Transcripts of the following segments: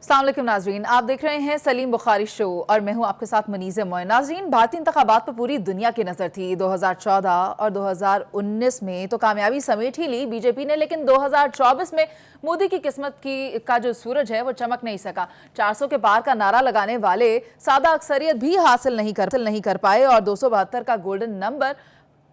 السلام علیکم ناظرین، آپ دیکھ رہے ہیں سلیم بخاری شو اور میں ہوں آپ کے ساتھ منیز معین۔ ناظرین، بھارتی انتخابات پر پوری دنیا کی نظر تھی 2014 اور 2019 میں تو کامیابی سمیٹ ہی لی بی جے پی نے، لیکن 2024 میں مودی کی قسمت کا جو سورج ہے وہ چمک نہیں سکا۔ 400 کے پار کا نعرہ لگانے والے سادہ اکثریت بھی حاصل نہیں کر پائے اور 272 کا گولڈن نمبر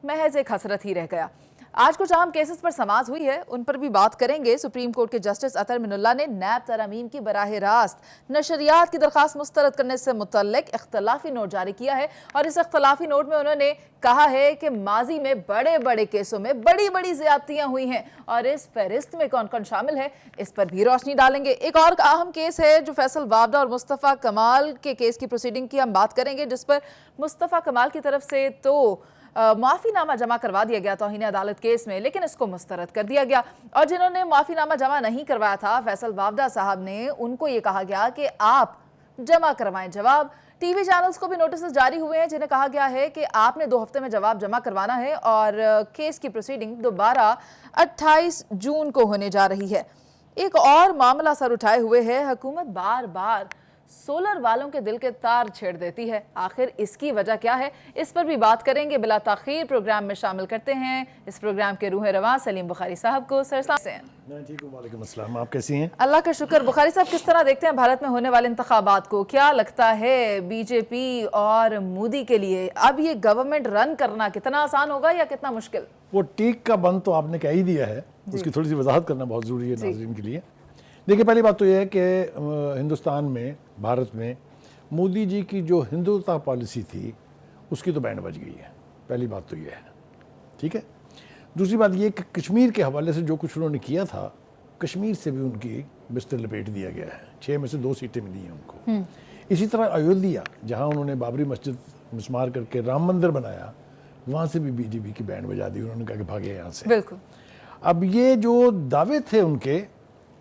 محض ایک حسرت ہی رہ گیا۔ آج کچھ اہم کیسز پر سماعت ہوئی ہے، ان پر بھی بات کریں گے۔ سپریم کورٹ کے جسٹس اطہر من اللہ نے نیب ترامیم کی براہ راست نشریات کی درخواست مسترد کرنے سے متعلق اختلافی نوٹ جاری کیا ہے، اور اس اختلافی نوٹ میں انہوں نے کہا ہے کہ ماضی میں بڑے کیسوں میں بڑی زیادتیاں ہوئی ہیں، اور اس فہرست میں کون کون شامل ہے اس پر بھی روشنی ڈالیں گے۔ ایک اور اہم کیس ہے جو فیصل وابڈہ اور مصطفیٰ کمال کے کیس کی پروسیڈنگ کی ہم بات کریں گے، جس پر مصطفیٰ کمال کی طرف سے تو معافی نامہ جمع کروا دیا گیا توہین عدالت کیس میں، لیکن اس کو مسترد کر دیا گیا، اور جنہوں نے معافی نامہ جمع نہیں کروایا تھا فیصل وابڈہ صاحب نے، ان کو یہ کہا گیا کہ آپ جمع کروائیں جواب۔ ٹی وی چینلز کو بھی نوٹسز جاری ہوئے ہیں جنہیں کہا گیا ہے کہ آپ نے 2 ہفتے میں جواب جمع کروانا ہے، اور کیس کی پروسیڈنگ دوبارہ 28 جون کو ہونے جا رہی ہے۔ ایک اور معاملہ سر اٹھائے ہوئے ہے، حکومت بار بار سولر والوں کے دل کے تار چھیڑ دیتی ہے، آخر اس کی وجہ کیا ہے، اس پر بھی بات کریں گے۔ بلا تاخیر پروگرام میں شامل کرتے ہیں اس پروگرام کے روح رواں سلیم بخاری صاحب کو۔ سر السلام علیکم۔ میں ٹھیک ہوں، وعلیکم السلام، آپ کیسی ہیں؟ اللہ کا شکر۔ بخاری صاحب، کس طرح دیکھتے ہیں بھارت میں ہونے والے انتخابات کو؟ کیا لگتا ہے بی جے پی اور مودی کے لیے اب یہ گورنمنٹ رن کرنا کتنا آسان ہوگا یا کتنا مشکل؟ وہ ٹیک کا بند تو آپ نے کہہ ہی دیا ہے، اس کی تھوڑی سی وضاحت کرنا بہت ضروری ہے ناظرین کے لیے۔ دیکھیں، پہلی بات تو یہ ہے کہ ہندوستان میں، بھارت میں مودی جی کی جو ہندوتا پالیسی تھی اس کی تو بینڈ بج گئی ہے، پہلی بات تو یہ ہے، ٹھیک ہے۔ دوسری بات یہ کہ کشمیر کے حوالے سے جو کچھ انہوں نے کیا تھا، کشمیر سے بھی ان کی بستر لپیٹ دیا گیا ہے، 6 میں سے 2 سیٹیں ملی ہیں ان کو۔ اسی طرح ایودھیا، جہاں انہوں نے بابری مسجد مسمار کر کے رام مندر بنایا، وہاں سے بھی بی جے پی کی بینڈ بجا دی، انہوں نے کہا کہ بھاگے یہاں سے۔ بالکل۔ اب یہ جو دعوے تھے ان کے،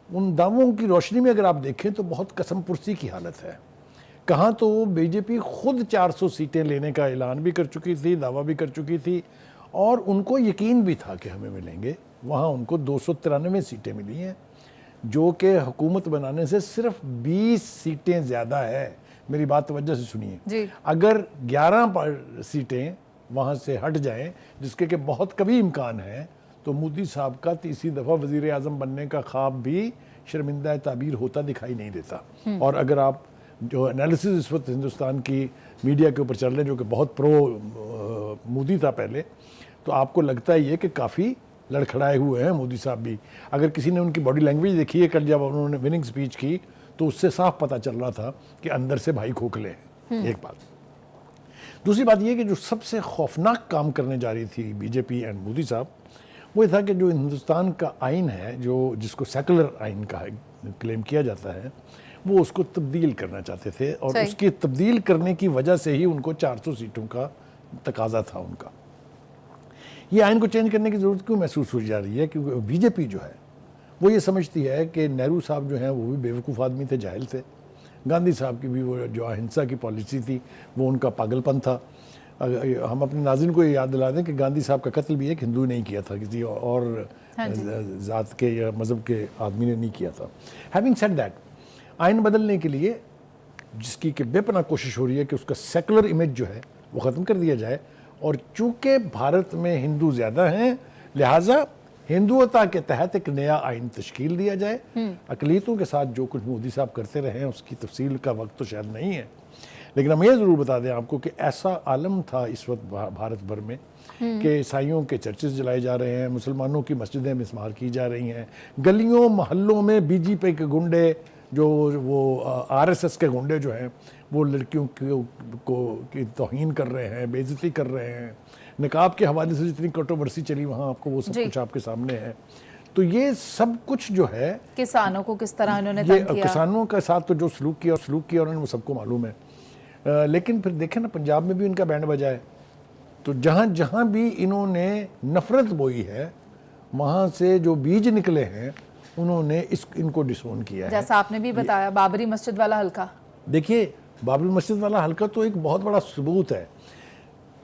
ان دعووں کی روشنی میں اگر آپ دیکھیں تو بہت قسم پرسی کی حالت ہے۔ کہاں تو بی جے پی خود 400 سیٹیں لینے کا اعلان بھی کر چکی تھی، دعویٰ بھی کر چکی تھی، اور ان کو یقین بھی تھا کہ ہمیں ملیں گے، وہاں ان کو 293 سیٹیں ملی ہیں، جو کہ حکومت بنانے سے صرف 20 سیٹیں زیادہ ہے۔ میری بات توجہ سے سنیے، اگر 11 سیٹیں وہاں سے ہٹ جائیں، جس کے کہ بہت کبھی امکان ہے، تو مودی صاحب کا تیسری دفعہ وزیر اعظم بننے کا خواب بھی شرمندہ تعبیر ہوتا دکھائی نہیں دیتا۔ اور اگر آپ جو انالیسز اس وقت ہندوستان کی میڈیا کے اوپر چل رہے ہیں، جو کہ بہت پرو مودی تھا پہلے، تو آپ کو لگتا ہے یہ کہ کافی لڑکھڑائے ہوئے ہیں مودی صاحب بھی۔ اگر کسی نے ان کی باڈی لینگویج دیکھی ہے کل جب انہوں نے وننگ سپیچ کی، تو اس سے صاف پتہ چل رہا تھا کہ اندر سے بھائی کھوکھلے ہیں، ایک بات۔ دوسری بات یہ کہ جو سب سے خوفناک کام کرنے جا رہی تھی B J P and Modi صاحب، وہ یہ تھا کہ جو ہندوستان کا آئین ہے، جس کو سیکولر آئین کا کلیم کیا جاتا ہے، وہ اس کو تبدیل کرنا چاہتے تھے، اور اس کی تبدیل کرنے کی وجہ سے ہی ان کو 400 سیٹوں کا تقاضا تھا ان کا۔ یہ آئین کو چینج کرنے کی ضرورت کیوں محسوس ہو جا رہی ہے؟ کیونکہ بی جے پی جو ہے وہ یہ سمجھتی ہے کہ نہرو صاحب جو ہیں وہ بھی بیوقوف آدمی تھے، جاہل تھے، گاندھی صاحب کی بھی وہ جو اہنسا کی پالیسی تھی وہ ان کا پاگل پن تھا۔ ہم اپنے ناظرین کو یہ یاد دلا دیں کہ گاندھی صاحب کا قتل بھی ایک ہندو نہیں کیا تھا، کسی اور ذات کے یا مذہب کے آدمی نے نہیں کیا تھا۔ ہیونگ سیڈ دیٹ، آئین بدلنے کے لیے جس کی کہ بے پناہ کوشش ہو رہی ہے کہ اس کا سیکولر امیج جو ہے وہ ختم کر دیا جائے، اور چونکہ بھارت میں ہندو زیادہ ہیں، لہٰذا ہندوتا کے تحت ایک نیا آئین تشکیل دیا جائے۔ اقلیتوں کے ساتھ جو کچھ مودی صاحب کرتے رہے ہیں اس کی تفصیل کا وقت تو شاید نہیں ہے، لیکن ہم یہ ضرور بتا دیں آپ کو کہ ایسا عالم تھا اس وقت بھارت بھر میں کہ عیسائیوں کے چرچز جلائے جا رہے ہیں، مسلمانوں کی مسجدیں مسمار کی جا رہی ہیں، گلیوں محلوں میں بی جے پی کے گنڈے، جو وہ آر ایس ایس کے گنڈے جو ہیں، وہ لڑکیوں کی توہین کر رہے ہیں، بے عزتی کر رہے ہیں۔ نقاب کے حوالے سے جتنی کنٹروورسی چلی وہاں آپ کو وہ سب کچھ آپ کے سامنے ہے۔ تو یہ سب کچھ جو ہے، کسانوں کو کس طرح انہوں نے تنگ کیا، کسانوں کے ساتھ تو جو سلوک کیا انہوں نے، وہ سب کو معلوم ہے۔ لیکن پھر دیکھیں نا، پنجاب میں بھی ان کا بینڈ بجا ہے، تو جہاں جہاں بھی انہوں نے نفرت بوئی ہے، وہاں سے جو بیج نکلے ہیں انہوں نے ان کو ڈسون کیا ہے۔ جیسا آپ نے بھی بتایا بابری مسجد والا حلقہ، دیکھیے بابری مسجد والا حلقہ تو ایک بہت بڑا ثبوت ہے۔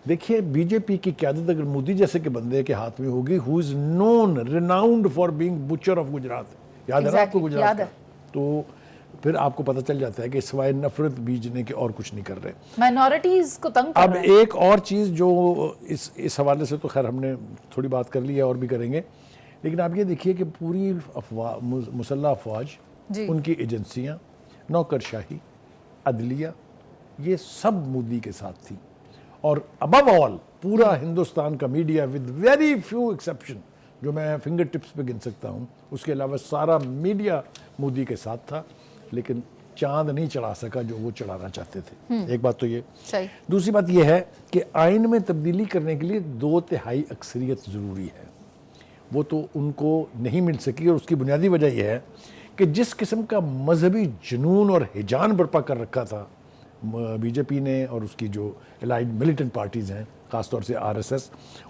دیکھیے بی جے پی کی قیادت اگر مودی جیسے کے بندے کے ہاتھ میں ہوگی، who is known, renowned for being butcher of Gujarat, یاد ہے نا آپ کو گجرات کا؟ تو پھر آپ کو پتہ چل جاتا ہے کہ سوائے نفرت بیجنے کے اور کچھ نہیں کر رہے. مائنورٹیز کو تنگ کر اب رہے ہیں. ایک اور چیز جو اس حوالے سے تو خیر ہم نے تھوڑی بات کر لی ہے اور بھی کریں گے, لیکن آپ یہ دیکھیے کہ پوری مسلح افواج, ان کی ایجنسیاں, نوکرشاہی, عدلیہ, یہ سب مودی کے ساتھ تھی. اور ابو آل پورا ہندوستان کا media with very few exception, جو میں فنگر ٹپس پہ گن سکتا ہوں, اس کے علاوہ سارا میڈیا مودی کے ساتھ تھا, لیکن چاند نہیں چڑھا سکا جو وہ چڑھانا چاہتے تھے. ایک بات تو یہ. دوسری بات یہ ہے کہ آئین میں تبدیلی کرنے کے لیے 2/3 اکثریت ضروری ہے. وہ تو ان کو نہیں مل سکی, اور اس کی بنیادی وجہ یہ ہے کہ جس قسم کا مذہبی جنون اور ہیجان برپا کر رکھا تھا بی جے پی نے اور اس کی جو الائڈ ملیٹنٹ پارٹیز ہیں, خاص طور سے RSS,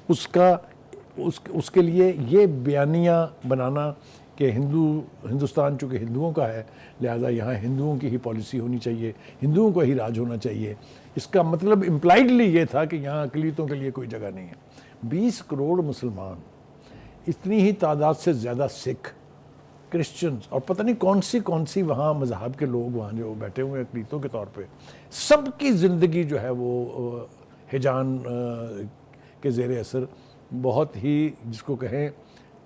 اس کے لیے یہ بیانیہ بنانا کہ ہندوستان چونکہ ہندوؤں کا ہے, لہٰذا یہاں ہندوؤں کی ہی پالیسی ہونی چاہیے, ہندوؤں کو ہی راج ہونا چاہیے, اس کا مطلب امپلائڈلی یہ تھا کہ یہاں اقلیتوں کے لیے کوئی جگہ نہیں ہے. 20 کروڑ مسلمان, اتنی ہی تعداد سے زیادہ سکھ, کرسچنز, اور پتہ نہیں کون سی وہاں مذہب کے لوگ وہاں جو بیٹھے ہوئے ہیں اقلیتوں کے طور پہ, سب کی زندگی جو ہے وہ ہیجان کے زیر اثر بہت ہی, جس کو کہیں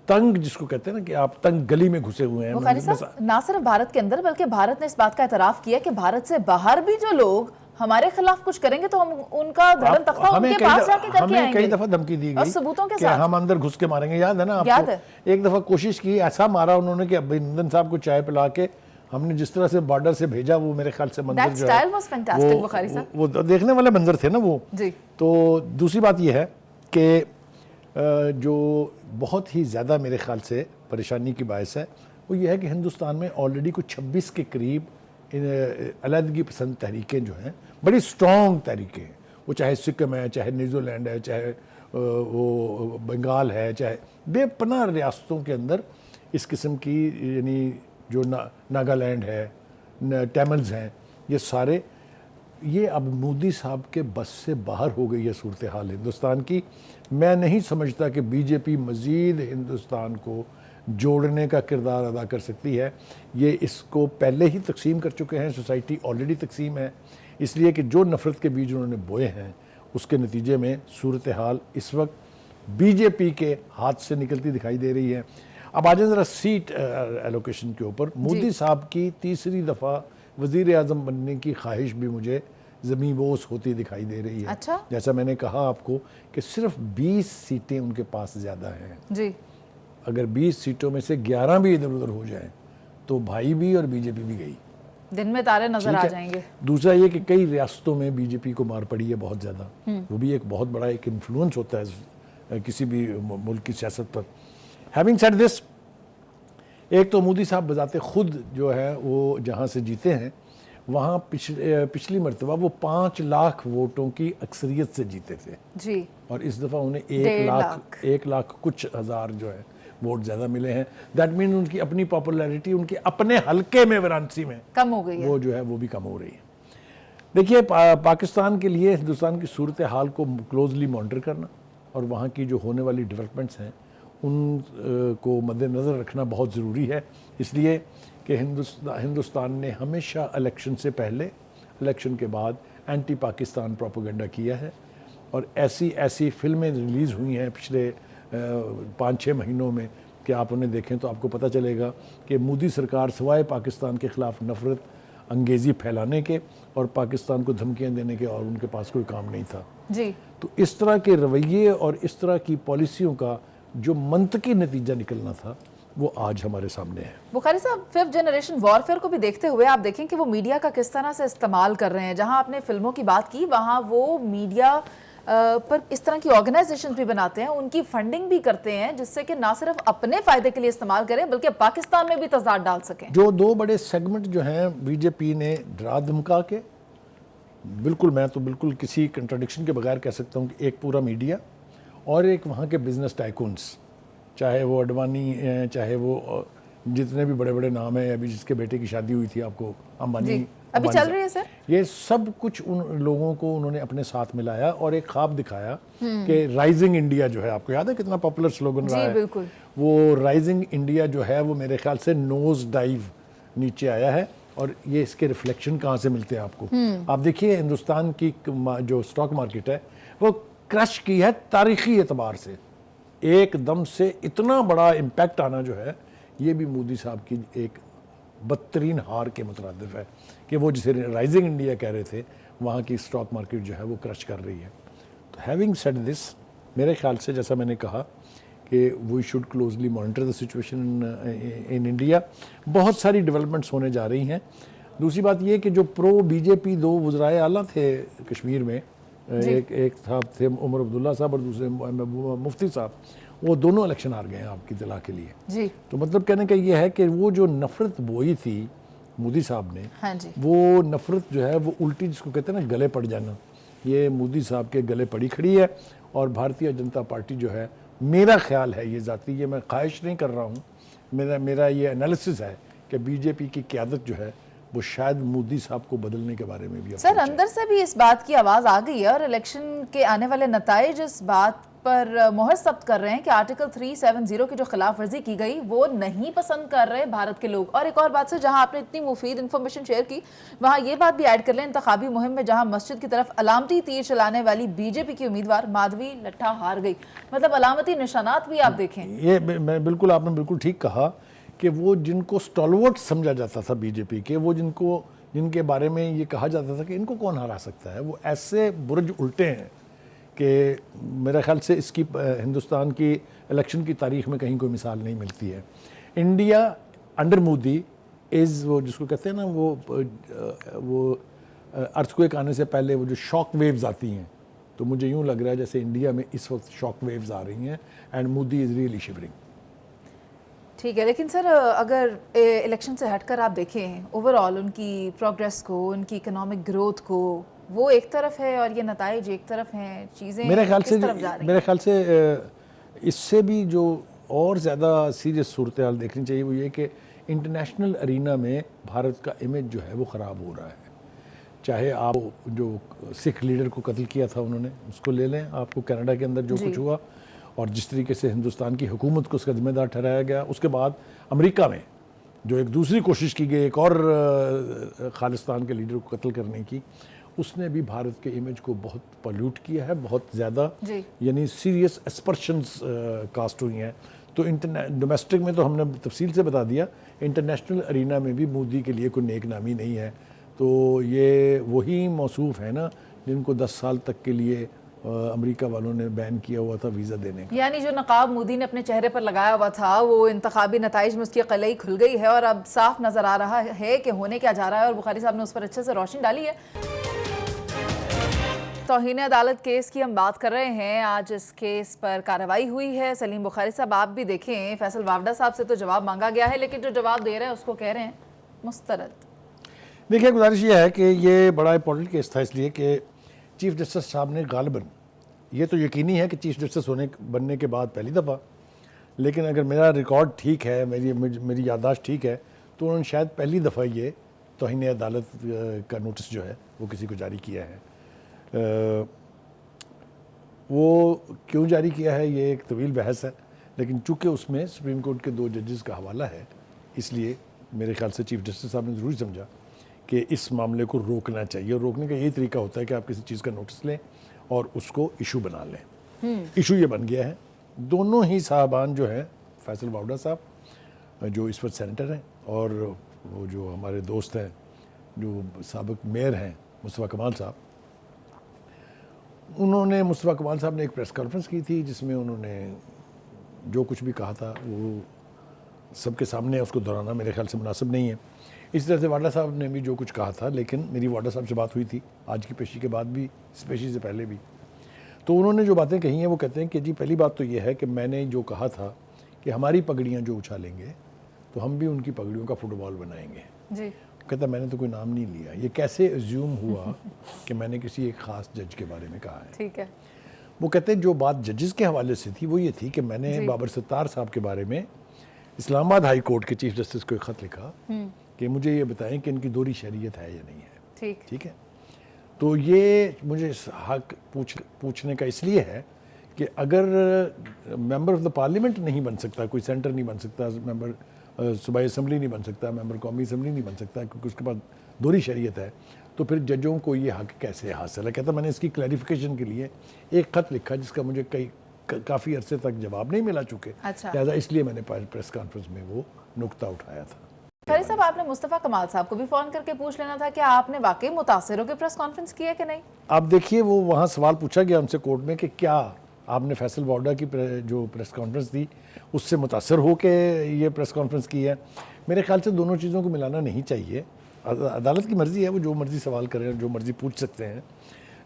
تنگ, جس کو کہتے ہیں نا کہ آپ تنگ گلی میں گھسے ہوئے ہیں. بخاری صاحب, نہ صرف بھارت کے اندر بلکہ بھارت نے اس بات کا اعتراف کیا کہ بھارت سے باہر بھی جو لوگ ہمارے خلاف کچھ کریں گے تو ہم ان کا دھڑم تختہ ان کے پاس جا کے کر کے آئیں گے. ہمیں کئی دفعہ دھمکی دی اور گئی ثبوتوں کے کہ ساتھ ہم اندر گھس کے ماریں گے. یاد ہے نا آپ کو, ایک دفعہ کوشش کی, ایسا مارا انہوں نے کہ ابھینندن صاحب کو چائے پلا کے ہم نے جس طرح سے بارڈر سے بھیجا, وہ میرے خیال سے منظر جو ہے وہ دیکھنے والے منظر تھے نا وہ. تو دوسری بات یہ ہے کہ جو بہت ہی زیادہ میرے خیال سے پریشانی کی باعث ہے, وہ یہ ہے کہ ہندوستان میں آلریڈی کچھ 26 کے قریب علیحدگی پسند تحریکیں جو ہیں, بڑی سٹرونگ تحریکیں ہیں, وہ چاہے سکم ہے, چاہے نیوزی لینڈ ہے, چاہے وہ بنگال ہے, چاہے بے پناہ ریاستوں کے اندر اس قسم کی, یعنی جو ناگالینڈ ہے, ٹیملز ہیں, یہ سارے, یہ اب مودی صاحب کے بس سے باہر ہو گئی ہے صورتحال ہندوستان کی. میں نہیں سمجھتا کہ بی جے پی مزید ہندوستان کو جوڑنے کا کردار ادا کر سکتی ہے. یہ اس کو پہلے ہی تقسیم کر چکے ہیں, سوسائٹی آلریڈی تقسیم ہے, اس لیے کہ جو نفرت کے بیج انہوں نے بوئے ہیں اس کے نتیجے میں صورتحال اس وقت بی جے پی کے ہاتھ سے نکلتی دکھائی دے رہی ہے. اب آ جائیں ذرا سیٹ ایلوکیشن کے اوپر. مودی صاحب کی تیسری دفعہ وزیر اعظم بننے کی خواہش بھی مجھے زمیں بوس ہوتی دکھائی دے رہی ہے. جیسا میں نے کہا آپ کو کہ صرف 20 سیٹیں ان کے پاس زیادہ ہیں. اگر 20 سیٹوں میں سے 11 بھی ادھر ادھر ہو جائیں تو بھائی بھی اور بی جے پی بھی گئی, دن میں تارے نظر آ جائیں گے. دوسرا یہ کہ کئی ریاستوں میں بی جے پی کو مار پڑی ہے بہت زیادہ, وہ بھی ایک بہت بڑا ایک انفلوئنس ہوتا ہے کسی بھی ملک کی سیاست پر. ہیونگ سیڈ دس, ایک تو مودی صاحب بذات خود جو ہے وہ جہاں سے جیتے ہیں وہاں پچھلی مرتبہ وہ 5 لاکھ ووٹوں کی اکثریت سے جیتے تھے, اور اس دفعہ انہیں 1 لاکھ کچھ ہزار جو ہے ووٹ زیادہ ملے ہیں. دیٹ مین ان کی اپنی پاپولیرٹی ان کے اپنے حلقے میں وارانسی میں کم ہو گئی ہے, وہ جو ہے وہ بھی کم ہو رہی ہے. دیکھیے, پاکستان کے لیے ہندوستان کی صورتحال کو کلوزلی مانیٹر کرنا اور وہاں کی جو ہونے والی ڈیولپمنٹس ہیں ان کو مد نظر رکھنا بہت ضروری ہے, اس لیے کہ ہندوستان نے ہمیشہ الیکشن سے پہلے, الیکشن کے بعد اینٹی پاکستان پروپیگنڈا کیا ہے, اور ایسی فلمیں ریلیز ہوئی ہیں پچھلے 5-6 مہینوں میں کہ آپ انہیں دیکھیں تو آپ کو پتہ چلے گا کہ مودی سرکار سوائے پاکستان کے خلاف نفرت انگیزی پھیلانے کے اور پاکستان کو دھمکیاں دینے کے اور ان کے پاس کوئی کام نہیں تھا. تو اس طرح کے رویے اور اس طرح کی پالیسیوں کا جو منطقی نتیجہ نکلنا تھا وہ آج ہمارے سامنے ہے. بخاری صاحب, 5th جنریشن وارفیئر کو بھی دیکھتے ہوئے آپ دیکھیں کہ وہ میڈیا کا کس طرح سے استعمال کر رہے ہیں. جہاں آپ نے فلموں کی بات کی وہاں وہ میڈیا پر اس طرح کی آرگنائزیشن بھی بناتے ہیں, ان کی فنڈنگ بھی کرتے ہیں, جس سے کہ نہ صرف اپنے فائدے کے لیے استعمال کریں بلکہ پاکستان میں بھی تضاد ڈال سکیں. جو 2 بڑے سیگمنٹ جو ہیں بی جے پی نے ڈرا دھمکا کے, بالکل میں تو بالکل کسی کنٹراڈکشن کے بغیر کہہ سکتا ہوں کہ ایک پورا میڈیا اور ایک وہاں کے بزنس ٹائکونس, چاہے وہ اڈوانی ہیں, چاہے وہ جتنے بھی بڑے بڑے نام ہیں, ابھی جس کے بیٹے کی شادی ہوئی تھی آپ کو, امبانی ابھی چل رہی ہے سر, یہ سب کچھ ان لوگوں کو انہوں نے اپنے ساتھ ملایا اور ایک خواب دکھایا کہ رائزنگ انڈیا جو ہے, آپ کو یاد ہے کتنا پاپولر سلوگن رہا ہے, وہ رائزنگ انڈیا جو ہے وہ میرے خیال سے نوز ڈائیو نیچے آیا ہے. اور یہ اس کے ریفلیکشن کہاں سے ملتے ہیں آپ کو. آپ دیکھیے ہندوستان کی جو اسٹاک مارکیٹ ہے وہ کرش کی ہے تاریخی اعتبار سے. ایک دم سے اتنا بڑا امپیکٹ آنا جو ہے یہ بھی مودی صاحب کی ایک بدترین ہار کے مترادف ہے کہ وہ جسے رائزنگ انڈیا کہہ رہے تھے وہاں کی اسٹاک مارکیٹ جو ہے وہ کرش کر رہی ہے. تو ہیونگ سیڈ دس, میرے خیال سے جیسا میں نے کہا کہ we should closely monitor the situation in India. بہت ساری ڈیولپمنٹس ہونے جا رہی ہیں. دوسری بات یہ کہ جو پرو بی جے پی دو وزرائے اعلیٰ تھے کشمیر میں, ایک صاحب تھے عمر عبداللہ صاحب اور دوسرے مفتی صاحب, وہ دونوں الیکشن ہار گئے ہیں آپ کی اطلاع کے لیے. جی تو مطلب کہنے کا یہ ہے کہ وہ جو نفرت بوئی تھی مودی صاحب نے, ہاں جی, وہ نفرت جو ہے وہ الٹی جس کو کہتے ہیں نا گلے پڑ جانا, یہ مودی صاحب کے گلے پڑی کھڑی ہے. اور بھارتیہ جنتا پارٹی جو ہے, میرا خیال ہے یہ ذاتی, یہ میں خواہش نہیں کر رہا ہوں, میرا یہ انالیسس ہے کہ بی جے پی کی قیادت جو ہے وہ شاید مودی صاحب کو بدلنے کے بارے میں بھی سر اندر سے بھی اس بات کی آواز آ گئی ہے اور الیکشن کے آنے والے نتائج اس بات پر مہر ثبت کر رہے ہیں کہ آرٹیکل 370 کی جو خلاف ورزی کی گئی وہ نہیں پسند کر رہے بھارت کے لوگ. اور ایک اور بات سے, جہاں آپ نے اتنی مفید انفارمیشن شیئر کی وہاں یہ بات بھی ایڈ کر لیں, انتخابی مہم میں جہاں مسجد کی طرف علامتی تیر چلانے والی بی جے پی کی امیدوار مادھوی لٹھا ہار گئی. مطلب علامتی نشانات بھی آپ دیکھیں. یہ بالکل آپ نے بالکل ٹھیک کہا کہ وہ جن کو سٹالورٹ سمجھا جاتا تھا بی جے پی کے, وہ جن کے بارے میں یہ کہا جاتا تھا کہ ان کو کون ہرا سکتا ہے, وہ ایسے برج الٹے ہیں کہ میرے خیال سے اس کی ہندوستان کی الیکشن کی تاریخ میں کہیں کوئی مثال نہیں ملتی ہے. انڈیا انڈر مودی از, وہ جس کو کہتے ہیں نا وہ ارتھکویک آنے سے پہلے وہ جو شاک ویوز آتی ہیں, تو مجھے یوں لگ رہا ہے جیسے انڈیا میں اس وقت شاک ویوز آ رہی ہیں and Modi is really shivering. ٹھیک ہے, لیکن سر اگر الیکشن سے ہٹ کر آپ دیکھیں اوور آل ان کی پروگریس کو, ان کی اکنامک گروتھ کو, وہ ایک طرف ہے اور یہ نتائج ایک طرف ہیں, چیزیں کس طرف جا رہی ہیں؟ میرے خیال سے اس سے بھی جو اور زیادہ سیریس صورتحال دیکھنی چاہیے وہ یہ کہ انٹرنیشنل ارینا میں بھارت کا امیج جو ہے وہ خراب ہو رہا ہے. چاہے آپ جو سکھ لیڈر کو قتل کیا تھا انہوں نے اس کو لے لیں, آپ کو کینیڈا کے اندر جو کچھ ہوا اور جس طریقے سے ہندوستان کی حکومت کو اس کا ذمہ دار ٹھہرایا گیا, اس کے بعد امریکہ میں جو ایک دوسری کوشش کی گئی ایک اور خالصتان کے لیڈر کو قتل کرنے کی, اس نے بھی بھارت کے امیج کو بہت پولیوٹ کیا ہے, بہت زیادہ, یعنی سیریس اسپرشنز کاسٹ ہوئی ہیں. تو ڈومیسٹک میں تو ہم نے تفصیل سے بتا دیا, انٹرنیشنل ارینا میں بھی مودی کے لیے کوئی نیک نامی نہیں ہے. تو یہ وہی موصوف ہے نا جن کو 10 سال تک کے لیے امریکہ والوں نے بین کیا ہوا تھا ویزا دینے کا. یعنی جو نقاب مودی نے اپنے چہرے پر لگایا ہوا تھا وہ انتخابی نتائج میں اس کی قلعی کھل گئی ہے اور اب صاف نظر آ رہا ہے کہ ہونے کیا جا رہا ہے, اور بخاری صاحب نے اس پر اچھے سے روشنی ڈالی ہے. توہین عدالت کیس کی ہم بات کر رہے ہیں, آج اس کیس پر کارروائی ہوئی ہے. سلیم بخاری صاحب آپ بھی دیکھیں, فیصل وافدہ صاحب سے تو جواب مانگا گیا ہے لیکن جو جواب دے رہے ہیں اس کو کہہ رہے ہیں مسترد. دیکھیں گزارش یہ ہے کہ یہ بڑا امپورٹنٹ کیس تھا اس لیے کہ چیف جسٹس صاحب نے غالباً, یہ تو یقینی ہے کہ چیف جسٹس بننے کے بعد پہلی دفعہ, لیکن اگر میرا ریکارڈ ٹھیک ہے, میری یادداشت ٹھیک ہے, تو انہوں نے شاید پہلی دفعہ یہ توہین عدالت کا نوٹس جو ہے وہ کسی کو جاری کیا ہے. وہ کیوں جاری کیا ہے یہ ایک طویل بحث ہے, لیکن چونکہ اس میں سپریم کورٹ کے 2 ججز کا حوالہ ہے, اس لیے میرے خیال سے چیف جسٹس صاحب نے ضروری سمجھا کہ اس معاملے کو روکنا چاہیے, اور روکنے کا یہی طریقہ ہوتا ہے کہ آپ کسی چیز کا نوٹس لیں اور اس کو ایشو بنا لیں. ایشو یہ بن گیا ہے. دونوں ہی صاحبان جو ہیں, فیصل وافدہ صاحب جو اس وقت سینیٹر ہیں, اور وہ جو ہمارے دوست ہیں جو سابق میئر ہیں مصطفیٰ کمال صاحب, مصطفیٰ کمال صاحب نے ایک پریس کانفرنس کی تھی جس میں انہوں نے جو کچھ بھی کہا تھا وہ سب کے سامنے اس کو دہرانا میرے خیال سے مناسب نہیں ہے. اس طرح سے وافدہ صاحب نے بھی جو کچھ کہا تھا, لیکن میری وافدہ صاحب سے بات ہوئی تھی آج کی پیشی کے بعد بھی, اس پیشی سے پہلے بھی, تو انہوں نے جو باتیں کہی ہیں وہ کہتے ہیں کہ جی پہلی بات تو یہ ہے کہ میں نے جو کہا تھا کہ ہماری پگڑیاں جو اچھالیں گے تو ہم بھی ان کی پگڑیوں کا فٹ بال بنائیں گے. جی کہتا میں نے تو کوئی نام نہیں لیا, یہ کیسے ایزیوم ہوا کہ میں نے کسی ایک خاص جج کے بارے میں کہا ہے. ٹھیک ہے. وہ کہتے ہیں جو بات ججز کے حوالے سے تھی وہ یہ تھی کہ میں نے بابر ستار صاحب کے بارے میں اسلام آباد ہائی کورٹ کے چیف جسٹس کو ایک خط لکھا کہ مجھے یہ بتائیں کہ ان کی دوہری شہریت ہے یا نہیں ہے. ٹھیک ہے. تو یہ مجھے حق پوچھنے کا اس لیے ہے کہ اگر ممبر آف دا پارلیمنٹ نہیں بن سکتا, کوئی سینٹر نہیں بن سکتا ممبر صوبائی اسمبلی نہیں بن سکتا, ممبر قومی اسمبلی نہیں بن سکتا, کیونکہ اس کے پاس دوہری شریعت ہے, تو پھر ججوں کو یہ حق کیسے حاصل ہے؟ کہتا میں نے اس کی کلیریفیکیشن کے لیے ایک خط لکھا جس کا مجھے کافی عرصے تک جواب نہیں ملا چکے, لہٰذا اس لیے میں نے پریس کانفرنس میں وہ نقطہ اٹھایا تھا. فیض صاحب, آپ نے مصطفیٰ کمال صاحب کو بھی فون کر کے پوچھ لینا تھا کہ آپ نے واقعی متاثر ہو کے پریس کانفرنس کی ہے کہ نہیں؟ آپ دیکھیے, وہ وہاں سوال پوچھا گیا ان سے کورٹ میں کہ کیا آپ نے فیصل وارڈا کی جو پریس کانفرنس تھی اس سے متاثر ہو کے یہ پریس کانفرنس کی ہے. میرے خیال سے دونوں چیزوں کو ملانا نہیں چاہیے. عدالت کی مرضی ہے, وہ جو مرضی سوال کریں, جو مرضی پوچھ سکتے ہیں,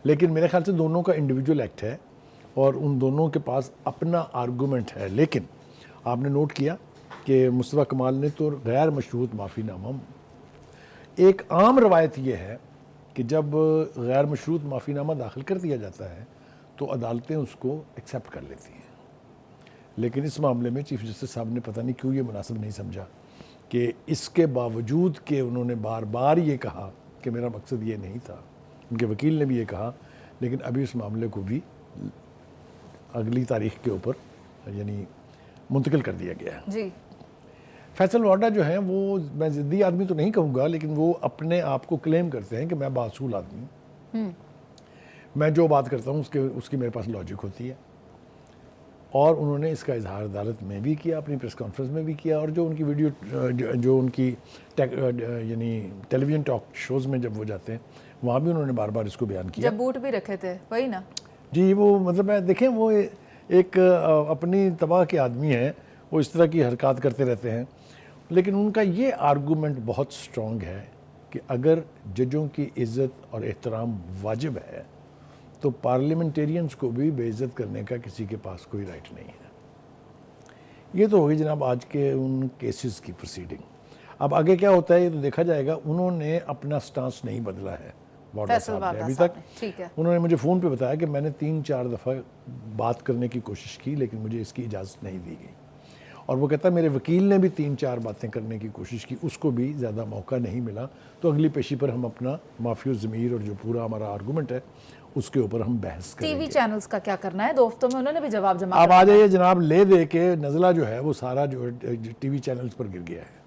لیکن میرے خیال سے دونوں کا انڈیویجول ایکٹ ہے اور ان دونوں کے پاس اپنا آرگومنٹ ہے. لیکن آپ نے نوٹ کیا کہ مصطفیٰ کمال نے تو غیر مشروط معافی نامہ, ایک عام روایت یہ ہے کہ جب غیر مشروط معافی نامہ داخل کر دیا جاتا ہے تو عدالتیں اس کو ایکسیپٹ کر لیتی ہیں, لیکن اس معاملے میں چیف جسٹس صاحب نے پتہ نہیں کیوں یہ مناسب نہیں سمجھا کہ اس کے باوجود کہ انہوں نے بار بار یہ کہا کہ میرا مقصد یہ نہیں تھا, ان کے وکیل نے بھی یہ کہا, لیکن ابھی اس معاملے کو بھی اگلی تاریخ کے اوپر یعنی منتقل کر دیا گیا ہے. جی, فیصل وارڈا جو ہیں وہ, میں ضدی آدمی تو نہیں کہوں گا, لیکن وہ اپنے آپ کو کلیم کرتے ہیں کہ میں باصول آدمی ہوں, میں جو بات کرتا ہوں اس کی میرے پاس لاجک ہوتی ہے, اور انہوں نے اس کا اظہار عدالت میں بھی کیا, اپنی پریس کانفرنس میں بھی کیا, اور جو ان کی ویڈیو جو ان کی یعنی ٹیلی ویژن ٹاک شوز میں جب وہ جاتے ہیں وہاں بھی انہوں نے بار بار اس کو بیان کیا. جب بوٹ بھی رکھے تھے وہی نا. جی, وہ مطلب دیکھیں وہ ایک اپنی تباہ کے آدمی ہیں, وہ اس طرح کی حرکات کرتے رہتے ہیں, لیکن ان کا یہ آرگومنٹ بہت سٹرونگ ہے کہ اگر ججوں کی عزت اور احترام واجب ہے تو پارلیمنٹیرینز کو بھی بے عزت کرنے کا کسی کے پاس کوئی رائٹ نہیں ہے. یہ تو ہوگی جناب آج کے ان کیسز کی پروسیڈنگ. اب آگے کیا ہوتا ہے یہ تو دیکھا جائے گا. انہوں نے اپنا سٹانس نہیں بدلا ہے وارڈا صاحب نے ابھی تک. انہوں نے مجھے فون پہ بتایا کہ میں نے 3-4 دفعہ بات کرنے کی کوشش کی لیکن مجھے اس کی اجازت نہیں دی گئی, اور وہ کہتا ہے میرے وکیل نے بھی 3-4 باتیں کرنے کی کوشش کی, اس کو بھی زیادہ موقع نہیں ملا, تو اگلی پیشی پر ہم اپنا معافی الضمیر اور جو پورا ہمارا آرگومنٹ ہے اس کے اوپر ہم بحث کریں گے. ٹی وی چینلز کا کیا کرنا ہے؟ 2 ہفتوں میں انہوں نے بھی جواب جمع اب آ جائیے جناب, لے دے کے نزلہ جو ہے وہ سارا جو ٹی وی چینلز پر گر گیا ہے.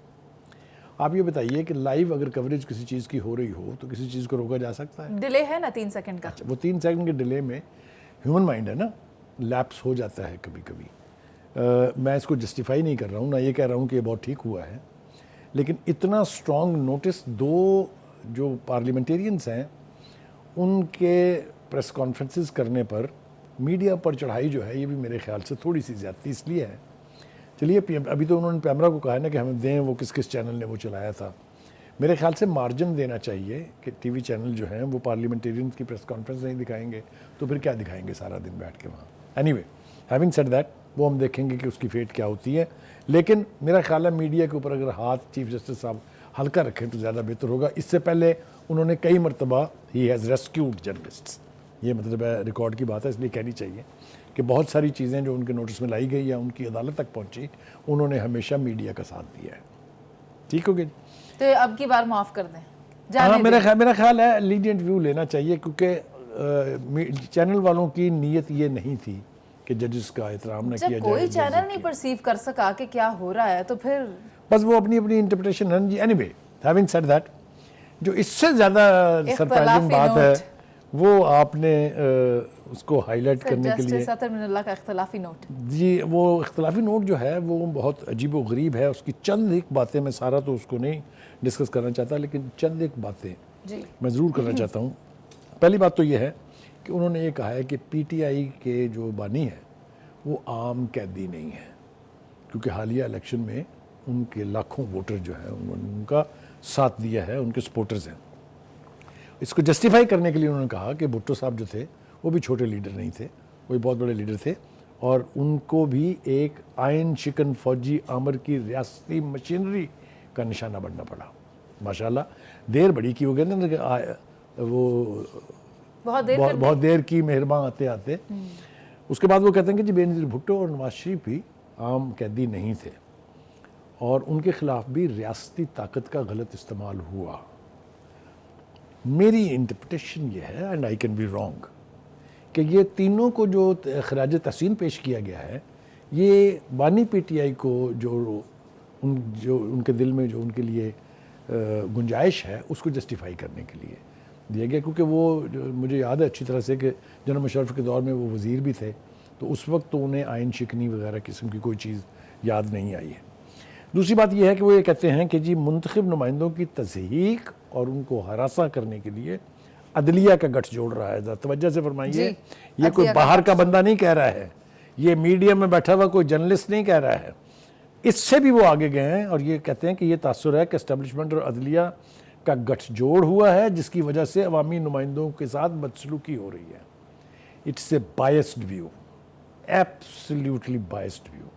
آپ یہ بتائیے کہ لائیو اگر کوریج کسی چیز کی ہو رہی ہو تو کسی چیز کو روکا جا سکتا ہے؟ ڈیلے ہے نا 3 سیکنڈ کا. وہ 3 سیکنڈ کے ڈیلے میں ہیومن مائنڈ ہے نا, لیپس ہو جاتا ہے کبھی کبھی. میں اس کو جسٹیفائی نہیں کر رہا ہوں, نہ یہ کہہ رہا ہوں کہ یہ بہت ٹھیک ہوا ہے, لیکن اتنا سٹرونگ نوٹس 2 جو پارلیمنٹیرینز ہیں ان کے پریس کانفرنسز کرنے پر میڈیا پر چڑھائی جو ہے یہ بھی میرے خیال سے تھوڑی سی زیادتی اس لیے ہے. چلیے ابھی تو انہوں نے پیمرا کو کہا ہے نا کہ ہمیں دیں وہ کس چینل نے وہ چلایا تھا. میرے خیال سے مارجن دینا چاہیے کہ ٹی وی چینل جو ہیں وہ پارلیمنٹیرینز کی پریس کانفرنس نہیں دکھائیں گے تو پھر کیا دکھائیں گے سارا دن بیٹھ کے وہاں. Any way, having said that, وہ ہم دیکھیں گے کہ اس کی فیٹ کیا ہوتی ہے, لیکن میرا خیال ہے میڈیا کے اوپر اگر ہاتھ چیف جسٹس صاحب ہلکا رکھیں تو زیادہ بہتر ہوگا. اس سے پہلے انہوں نے کئی مرتبہ ہی ہیز ریسکیوڈ جرنلسٹس, یہ مطلب ہے ریکارڈ کی بات ہے اس لیے کہنی چاہیے کہ بہت ساری چیزیں جو ان کے نوٹس میں لائی گئی یا ان کی عدالت تک پہنچی انہوں نے ہمیشہ میڈیا کا ساتھ دیا ہے. ٹھیک ہو گیا, تو اب کی بار معاف کر دیں. ہاں, میرا خیال ہے لیجنٹ ویو لینا چاہیے, کیونکہ چینل والوں کی نیت یہ نہیں تھی کہ ججز کا احترام نہ کیا جائے. جب کوئی چینل نہیں پرسیو کر سکا کہ کیا ہو رہا ہے تو پھر بس وہ اپنی انٹرپریٹیشن ہے. جی, anyway, having said that, جو اس سے زیادہ سرپرائزنگ بات ہے وہ آپ نے اس کو ہائی لائٹ کرنے کے لیے, سطر من اللہ کا اختلافی نوٹ. جی, وہ اختلافی نوٹ جو ہے وہ بہت عجیب و غریب ہے. اس کی چند ایک باتیں, میں سارا تو اس کو نہیں ڈسکس کرنا چاہتا, لیکن چند ایک باتیں میں ضرور کرنا چاہتا ہوں. پہلی بات تو یہ ہے کہ انہوں نے یہ کہا ہے کہ پی ٹی آئی کے جو بانی ہیں وہ عام قیدی نہیں ہیں, کیونکہ حالیہ الیکشن میں ان کے لاکھوں ووٹر جو ہیں انہوں نے ان کا ساتھ دیا ہے, ان کے سپورٹرز ہیں. اس کو جسٹیفائی کرنے کے لیے انہوں نے کہا کہ بھٹو صاحب جو تھے وہ بھی چھوٹے لیڈر نہیں تھے, وہ بہت بڑے لیڈر تھے, اور ان کو بھی ایک آئین شکن فوجی آمر کی ریاستی مشینری کا نشانہ بننا پڑا. ماشاءاللہ دیر بڑی کی, وہ کہتے ہیں کہ وہ بہت دیر کی مہرباں آتے آتے. اس کے بعد وہ کہتے ہیں کہ جی بینظیر بھٹو اور نواز شریف بھی عام قیدی نہیں تھے, اور ان کے خلاف بھی ریاستی طاقت کا غلط استعمال ہوا. میری انٹرپریٹیشن یہ ہے, and I can be wrong, کہ یہ تینوں کو جو خراج تحسین پیش کیا گیا ہے یہ بانی پی ٹی آئی کو جو ان کے دل میں جو ان کے لیے گنجائش ہے اس کو جسٹیفائی کرنے کے لیے دیا گیا، کیونکہ وہ مجھے یاد ہے اچھی طرح سے کہ جنرل مشرف کے دور میں وہ وزیر بھی تھے، تو اس وقت تو انہیں آئین شکنی وغیرہ قسم کی کوئی چیز یاد نہیں آئی ہے۔ دوسری بات یہ ہے کہ وہ یہ کہتے ہیں کہ جی منتخب نمائندوں کی تضحیک اور ان کو ہراساں کرنے کے لیے عدلیہ کا گٹھ جوڑ رہا ہے۔ ذرا توجہ سے فرمائیے، یہ کوئی باہر کا بندہ نہیں کہہ رہا ہے، یہ میڈیا میں بیٹھا ہوا کوئی جرنلسٹ نہیں کہہ رہا ہے، اس سے بھی وہ آگے گئے ہیں اور یہ کہتے ہیں کہ یہ تاثر ہے کہ اسٹیبلشمنٹ اور عدلیہ کا گٹھ جوڑ ہوا ہے جس کی وجہ سے عوامی نمائندوں کے ساتھ بدسلوکی ہو رہی ہے۔ It's a biased view, absolutely biased view,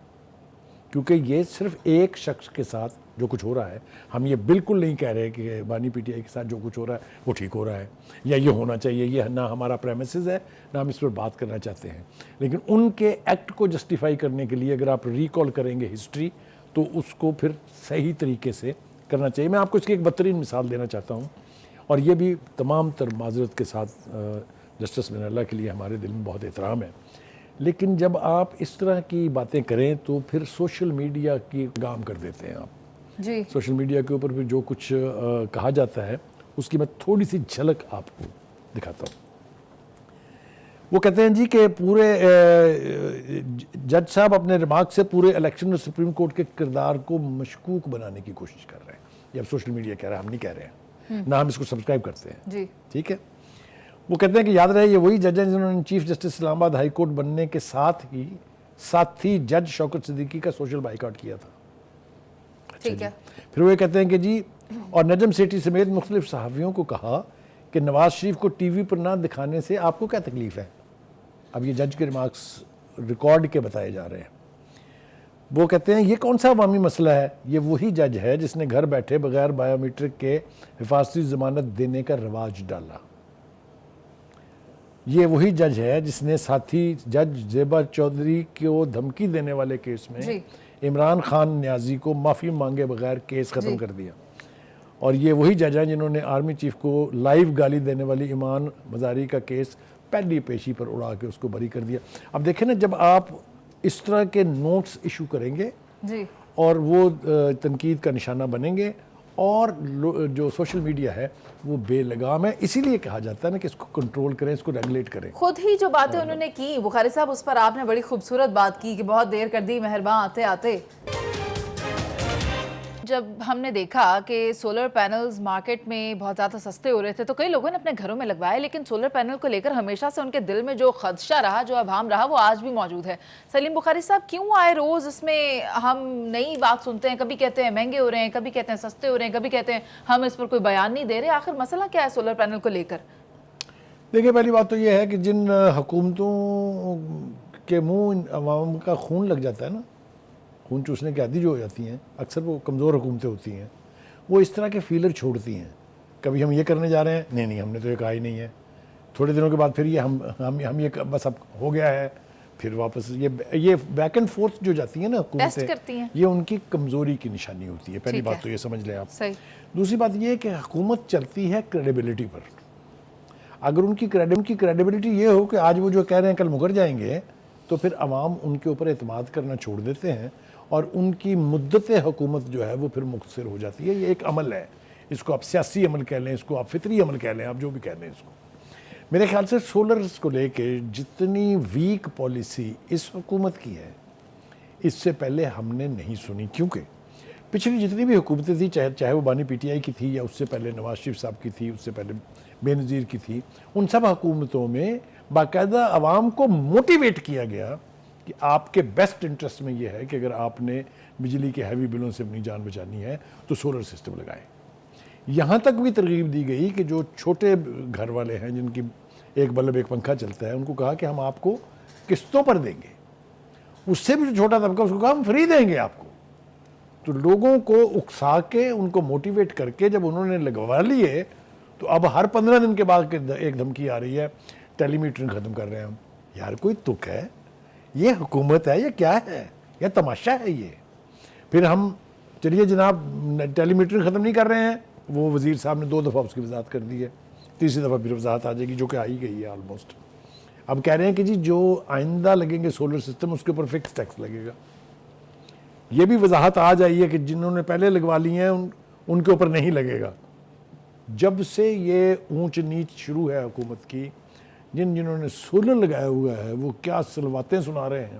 کیونکہ یہ صرف ایک شخص کے ساتھ جو کچھ ہو رہا ہے، ہم یہ بالکل نہیں کہہ رہے کہ بانی پی ٹی آئی کے ساتھ جو کچھ ہو رہا ہے وہ ٹھیک ہو رہا ہے یا یہ ہونا چاہیے، یہ نہ ہمارا پریمیسز ہے نہ ہم اس پر بات کرنا چاہتے ہیں، لیکن ان کے ایکٹ کو جسٹیفائی کرنے کے لیے اگر آپ ریکال کریں گے ہسٹری تو اس کو پھر صحیح طریقے سے کرنا چاہیے۔ میں آپ کو اس کی ایک بدترین مثال دینا چاہتا ہوں، اور یہ بھی تمام تر معذرت کے ساتھ جسٹس من اللہ کے لیے ہمارے دل میں بہت احترام ہے، لیکن جب آپ اس طرح کی باتیں کریں تو پھر سوشل میڈیا کی کام کر دیتے ہیں آپ۔ جی سوشل میڈیا کے اوپر بھی جو کچھ کہا جاتا ہے اس کی میں تھوڑی سی جھلک آپ کو دکھاتا ہوں۔ وہ کہتے ہیں جی کہ پورے جج صاحب اپنے ریمارک سے پورے الیکشن اور سپریم کورٹ کے کردار کو مشکوک بنانے کی کوشش کر رہے ہیں۔ یہ اب سوشل میڈیا کہہ رہا ہے، ہم نہیں کہہ رہے ہیں، نہ ہم اس کو سبسکرائب کرتے ہیں، جی ٹھیک ہے۔ وہ کہتے ہیں کہ یاد رہے یہ وہی جج ہیں جنہوں نے چیف جسٹس اسلام آباد ہائی کورٹ بننے کے ساتھ ہی جج شوکت صدیقی کا سوشل بائیکاٹ کیا تھا۔ ٹھیک ہے۔ پھر وہ یہ کہتے ہیں کہ جی اور نجم سیٹھی سمیت مختلف صحافیوں کو کہا کہ نواز شریف کو ٹی وی پر نہ دکھانے سے آپ کو کیا تکلیف ہے۔ اب یہ جج کے ریمارکس ریکارڈ کے بتائے جا رہے ہیں۔ وہ کہتے ہیں یہ کون سا عوامی مسئلہ ہے، یہ وہی جج ہے جس نے گھر بیٹھے بغیر بایو میٹرک کے حفاظتی ضمانت دینے کا رواج ڈالا۔ یہ وہی جج ہے جس نے ساتھی جج زیبا چودھری کو دھمکی دینے والے کیس میں عمران خان نیازی کو معافی مانگے بغیر کیس ختم کر دیا، اور یہ وہی جج ہیں جنہوں نے آرمی چیف کو لائیو گالی دینے والی ایمان مزاری کا کیس پہلی پیشی پر اڑا کے اس کو بری کر دیا۔ اب دیکھیں نا، جب آپ اس طرح کے نوٹس ایشو کریں گے اور وہ تنقید کا نشانہ بنیں گے، اور جو سوشل میڈیا ہے وہ بے لگام ہے، اسی لیے کہا جاتا ہے نا کہ اس کو کنٹرول کریں، اس کو ریگولیٹ کریں۔ خود ہی جو باتیں انہوں نے کی بخاری صاحب، اس پر آپ نے بڑی خوبصورت بات کی کہ بہت دیر کر دی مہرباں آتے آتے۔ جب ہم نے دیکھا کہ سولر پینلز مارکیٹ میں بہت زیادہ سستے ہو رہے تھے تو کئی لوگوں نے اپنے گھروں میں لگوائے، لیکن سولر پینل کو لے کر ہمیشہ سے ان کے دل میں جو خدشہ رہا، جو ابہام رہا، وہ آج بھی موجود ہے۔ سلیم بخاری صاحب، کیوں آئے روز اس میں ہم نئی بات سنتے ہیں؟ کبھی کہتے ہیں مہنگے ہو رہے ہیں، کبھی کہتے ہیں سستے ہو رہے ہیں، کبھی کہتے ہیں ہم اس پر کوئی بیان نہیں دے رہے۔ آخر مسئلہ کیا ہے سولر پینل کو لے کر؟ دیکھیں، پہلی بات تو یہ ہے کہ جن حکومتوں کے منہ عوام کا خون لگ جاتا ہے نا، خون چوسنے کی عادی جو ہو جاتی ہیں، اکثر وہ کمزور حکومتیں ہوتی ہیں، وہ اس طرح کے فیلر چھوڑتی ہیں۔ کبھی ہم یہ کرنے جا رہے ہیں، نہیں ہم نے تو یہ کہا ہی نہیں ہے، تھوڑے دنوں کے بعد پھر یہ ہم یہ بس اب ہو گیا ہے، پھر واپس یہ بیک اینڈ فورتھ جو جاتی ہیں نا حکومتیں، یہ ان کی کمزوری کی نشانی ہوتی ہے۔ پہلی بات تو یہ سمجھ لیں آپ۔ دوسری بات یہ ہے کہ حکومت چلتی ہے کریڈیبلٹی پر۔ اگر ان کی کریڈیبلٹی یہ ہو کہ آج وہ جو کہہ رہے ہیں کل مکر جائیں گے، تو پھر عوام ان کے اوپر اعتماد کرنا چھوڑ دیتے ہیں، اور ان کی مدت حکومت جو ہے وہ پھر مختصر ہو جاتی ہے۔ یہ ایک عمل ہے، اس کو آپ سیاسی عمل کہہ لیں، اس کو آپ فطری عمل کہہ لیں، آپ جو بھی کہہ لیں اس کو۔ میرے خیال سے سولرز کو لے کے جتنی ویک پالیسی اس حکومت کی ہے، اس سے پہلے ہم نے نہیں سنی، کیونکہ پچھلی جتنی بھی حکومتیں تھیں، چاہے وہ بانی پی ٹی آئی کی تھی یا اس سے پہلے نواز شریف صاحب کی تھی، اس سے پہلے بے نظیر کی تھی، ان سب حکومتوں میں باقاعدہ عوام کو موٹیویٹ کیا گیا کہ آپ کے بیسٹ انٹرسٹ میں یہ ہے کہ اگر آپ نے بجلی کے ہیوی بلوں سے اپنی جان بچانی ہے تو سولر سسٹم لگائیں۔ یہاں تک بھی ترغیب دی گئی کہ جو چھوٹے گھر والے ہیں، جن کی ایک بلب ایک پنکھا چلتا ہے، ان کو کہا کہ ہم آپ کو قسطوں پر دیں گے۔ اس سے بھی جو چھوٹا طبقہ، اس کو کہا ہم فری دیں گے آپ کو۔ تو لوگوں کو اکسا کے، ان کو موٹیویٹ کر کے جب انہوں نے لگوا لیے، تو اب ہر 15 دن کے بعد ایک دھمکی آ رہی ہے ٹیلی میٹرنگ ختم کر رہے ہیں ہم۔ یار کوئی تک ہے؟ یہ حکومت ہے، یہ کیا ہے؟ یہ تماشا ہے یہ؟ پھر ہم چلیے جناب ٹیلی میٹرنگ ختم نہیں کر رہے ہیں، وہ وزیر صاحب نے 2 دفعہ اس کی وضاحت کر دی ہے، تیسری دفعہ پھر وضاحت آ جائے گی، جو کہ آ ہی گئی ہے آلموسٹ۔ اب کہہ رہے ہیں کہ جی جو آئندہ لگیں گے سولر سسٹم، اس کے اوپر فکس ٹیکس لگے گا۔ یہ بھی وضاحت آ جائی ہے کہ جنہوں نے پہلے لگوا لی ہیں ان کے اوپر نہیں لگے گا۔ جب سے یہ اونچ نیچ شروع ہے حکومت کی، جنہوں نے سولر لگایا ہوا ہے وہ کیا سلواتیں سنا رہے ہیں،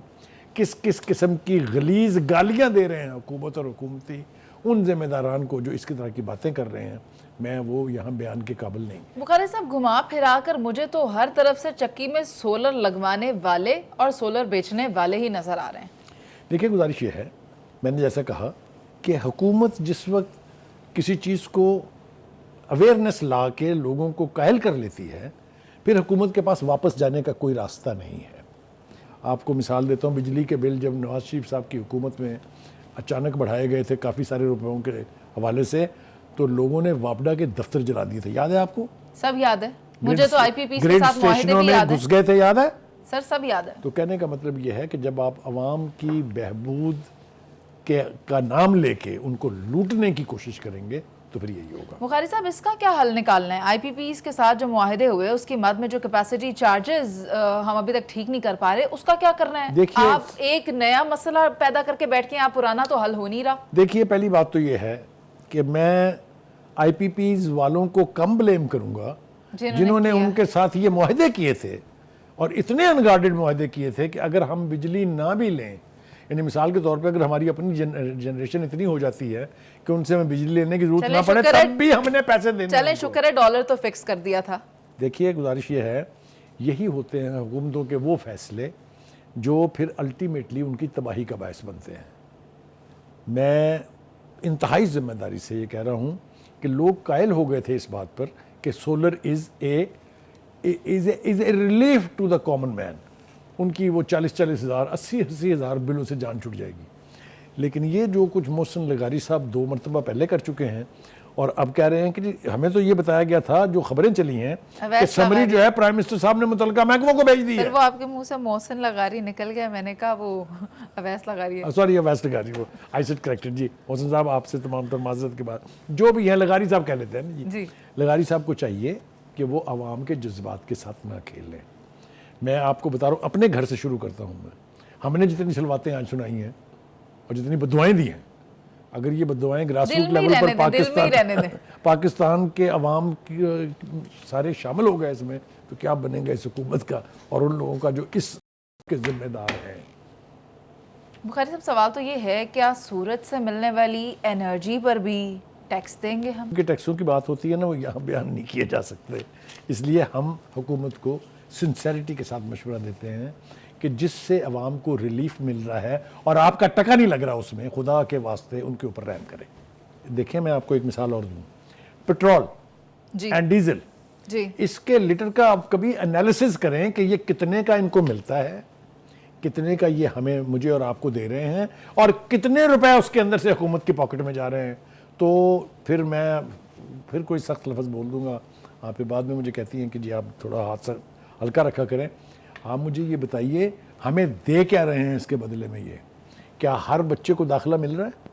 کس کس قسم کی غلیظ گالیاں دے رہے ہیں حکومت اور حکومتی ان ذمہ داران کو جو اس کی طرح کی باتیں کر رہے ہیں، میں وہ یہاں بیان کے قابل نہیں۔ بخاری صاحب گھما پھرا کر مجھے تو ہر طرف سے چکی میں سولر لگوانے والے اور سولر بیچنے والے ہی نظر آ رہے ہیں۔ دیکھیں گزارش یہ ہے، میں نے جیسا کہا کہ حکومت جس وقت کسی چیز کو اویئرنیس لا کے لوگوں کو قائل کر لیتی ہے، پھر حکومت کے پاس واپس جانے کا کوئی راستہ نہیں ہے۔ آپ کو مثال دیتا ہوں، بجلی کے بل جب نواز شریف صاحب کی حکومت میں اچانک بڑھائے گئے تھے کافی سارے روپیوں کے حوالے سے، تو لوگوں نے واپڈا کے دفتر جلا دیے تھے، یاد ہے آپ کو؟ سب یاد ہے مجھے، تو آئی پی پی کے گریڈ ساتھ معاہدے اسٹیشنوں بھی میں یاد ہے گھس گئے تھے، یاد ہے؟ سر، سب یاد ہے۔ تو کہنے کا مطلب یہ ہے کہ جب آپ عوام کی بہبود کا نام لے کے ان کو لوٹنے کی کوشش کریں گے تو پھر یہی ہوگا۔ بخاری صاحب اس کا کیا حل نکالنا ہے؟ آئی پی پیز کے ساتھ جو معاہدے ہوئے اس کی مد میں جو کیپیسٹی چارجز ہم ابھی تک ٹھیک نہیں کر پا رہے، اس کا کیا کرنا ہے؟ آپ ایک نیا مسئلہ پیدا کر کے بیٹھ کے آپ پرانا تو حل ہو نہیں رہا۔ دیکھیے، پہلی بات تو یہ ہے کہ میں آئی پی پیز والوں کو کم بلیم کروں گا جنہوں نے ان کے ساتھ یہ معاہدے کیے تھے، اور اتنے انگارڈڈ معاہدے کیے تھے کہ اگر ہم بجلی نہ بھی لیں، یعنی مثال کے طور پہ اگر ہماری اپنی جنریشن اتنی ہو جاتی ہے کہ ان سے ہمیں بجلی لینے کی ضرورت نہ پڑے تب بھی ہم نے پیسے دینے۔ چلیں شکر ہے ڈالر تو فکس کر دیا تھا۔ دیکھیے گزارش یہ ہے، یہی ہوتے ہیں حکومتوں کے وہ فیصلے جو پھر الٹیمیٹلی ان کی تباہی کا باعث بنتے ہیں۔ میں انتہائی ذمہ داری سے یہ کہہ رہا ہوں کہ لوگ قائل ہو گئے تھے اس بات پر کہ solar is a relief to the common man, ان کی وہ 40,000 80,000 بلوں سے جان چھٹ جائے گی۔ لیکن یہ جو کچھ محسن لغاری صاحب 2 مرتبہ پہلے کر چکے ہیں، اور اب کہہ رہے ہیں کہ ہمیں تو یہ بتایا گیا تھا، جو خبریں چلی ہیں کہ سمری جو ہے پرائم منسٹر صاحب نے متعلقہ محکموں کو بھیج دی ہے۔ پھر وہ آپ کے منہ سے محسن لغاری نکل گیا، میں نے کہا وہ اویس لغاری ہے۔ سوری، اویس لغاری، وہ آئی سیٹ کریکٹڈ۔ جی محسن صاحب، آپ سے تمام تر معذرت کے بعد جو بھی ہیں لغاری صاحب کہہ لیتے ہیں جی۔ لغاری صاحب کو چاہیے کہ وہ عوام کے جذبات کے ساتھ نہ کھیلیں۔ میں آپ کو بتا رہا ہوں، اپنے گھر سے شروع کرتا ہوں۔ ہم نے جتنی سلواتیں آج سنائی ہیں اور جتنی بددعائیں دی ہیں، اگر یہ بددعائیں گراس روٹ لیول پر پاکستان کے عوام کی سارے شامل ہو گئے اس میں، تو کیا بنے گا اس حکومت کا اور ان لوگوں کا جو اس کے ذمہ دار ہیں۔ بخاری صاحب سوال تو یہ ہے، کیا سورج سے ملنے والی انرجی پر بھی ٹیکس دیں گے ہم؟ کہ ٹیکسوں کی بات ہوتی ہے نا، وہ یہاں بیان نہیں کیے جا سکتے، اس لیے ہم حکومت کو سنسیریٹی کے ساتھ مشورہ دیتے ہیں کہ جس سے عوام کو ریلیف مل رہا ہے اور آپ کا ٹکا نہیں لگ رہا اس میں، خدا کے واسطے ان کے اوپر رحم کریں۔ دیکھیں، میں آپ کو ایک مثال اور دوں، پٹرول اینڈ ڈیزل، اس کے لیٹر کا آپ کبھی انالیسز کریں کہ یہ کتنے کا ان کو ملتا ہے، کتنے کا یہ مجھے اور آپ کو دے رہے ہیں، اور کتنے روپے اس کے اندر سے حکومت کی پاکٹ میں جا رہے ہیں۔ تو پھر کوئی سخت لفظ بول دوں گا، آپ بعد میں مجھے کہتی ہیں کہ جی آپ تھوڑا ہاتھ سے ہلکا رکھا کریں۔ آپ مجھے یہ بتائیے، ہمیں دے کیا رہے ہیں اس کے بدلے میں؟ یہ کیا ہر بچے کو داخلہ مل رہا ہے؟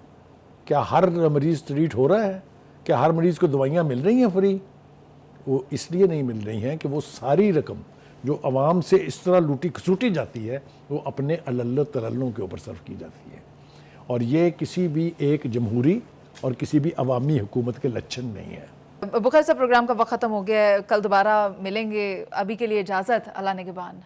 کیا ہر مریض ٹریٹ ہو رہا ہے؟ کیا ہر مریض کو دوائیاں مل رہی ہیں فری؟ وہ اس لیے نہیں مل رہی ہیں کہ وہ ساری رقم جو عوام سے اس طرح لوٹی کھسوٹی جاتی ہے، وہ اپنے علل تللوں کے اوپر صرف کی جاتی ہے، اور یہ کسی بھی ایک جمہوری اور کسی بھی عوامی حکومت کے لچھن نہیں ہے۔ بخاری صاحب پروگرام کا وقت ختم ہو گیا ہے، کل دوبارہ ملیں گے، ابھی کے لیے اجازت، اللہ نگہبان۔